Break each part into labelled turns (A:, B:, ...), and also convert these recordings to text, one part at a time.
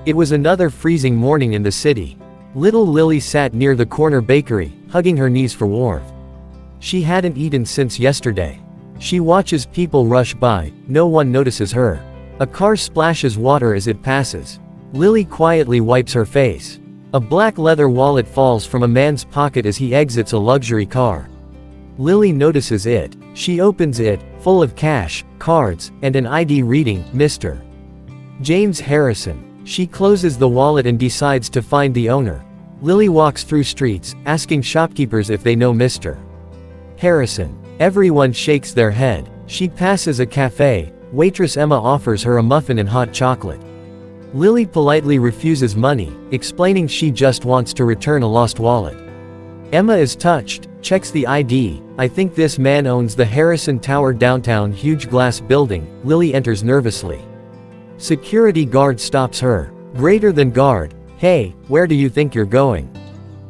A: It was another freezing morning in the city. Little Lily sat near the corner bakery, hugging her knees for warmth. She hadn't eaten since yesterday. She watches people rush by, no one notices her. A car splashes water as it passes. Lily quietly wipes her face. A black leather wallet falls from a man's pocket as he exits a luxury car. Lily notices it. She opens it, full of cash, cards, and an ID reading, Mr. James Harrison. She closes the wallet and decides to find the owner. Lily walks through streets, asking shopkeepers if they know Mr. Harrison. Everyone shakes their head. She passes a cafe. Waitress Emma offers her a muffin and hot chocolate. Lily politely refuses money, explaining she just wants to return a lost wallet. Emma is touched, checks the ID. I think this man owns the Harrison Tower downtown, huge glass building. Lily enters nervously. Security guard stops her. Greater than guard. Hey, where do you think you're going?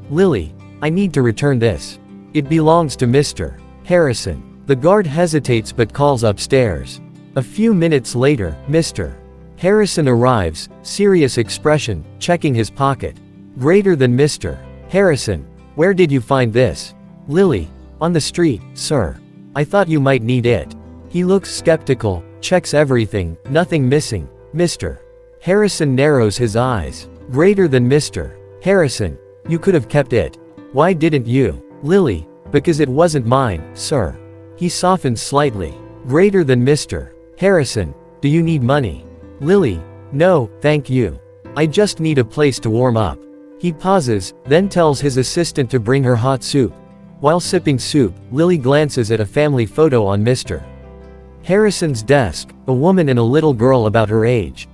A: Lily, I need to return this. It belongs to Mr. Harrison. The guard hesitates but calls upstairs. A few minutes later, Mr. Harrison arrives, serious expression, checking his pocket. Greater than Mr. Harrison. Where did you find this? Lily, on the street, sir. I thought you might need it. He looks skeptical, checks everything, nothing missing. Mr. Harrison narrows his eyes. Greater than Mr. Harrison. You could have kept it. Why didn't you? Lily, because it wasn't mine, sir. He softens slightly. Greater than Mr. Harrison. Do you need money? Lily, no, thank you. I just need a place to warm up. He pauses, then tells his assistant to bring her hot soup. While sipping soup, Lily glances at a family photo on Mr. Harrison's desk, a woman and a little girl about her age.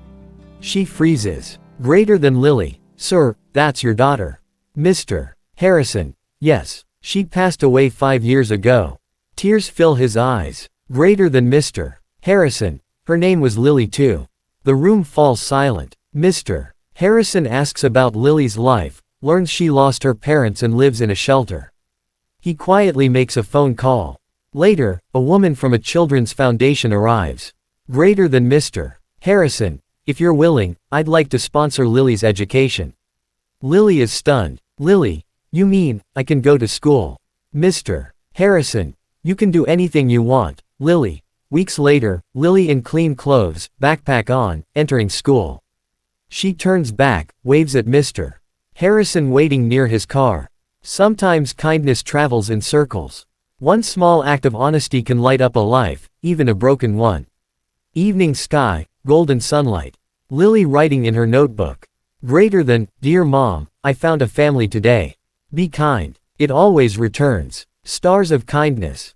A: She freezes. Greater than Lily, sir, that's your daughter. Mr. Harrison, yes, she passed away 5 years ago. Tears fill his eyes. Greater than Mr. Harrison, her name was Lily too. The room falls silent. Mr. Harrison asks about Lily's life, learns she lost her parents and lives in a shelter. He quietly makes a phone call. Later, a woman from a children's foundation arrives. Greater than Mr. Harrison, if you're willing, I'd like to sponsor Lily's education. Lily is stunned. Lily, you mean, I can go to school? Mr. Harrison, you can do anything you want. Lily. Weeks later, Lily in clean clothes, backpack on, entering school. She turns back, waves at Mr. Harrison waiting near his car. Sometimes kindness travels in circles. One small act of honesty can light up a life, even a broken one. Evening sky, golden sunlight. Lily writing in her notebook. Greater than, dear mom, I found a family today. Be kind. It always returns. Stars of kindness.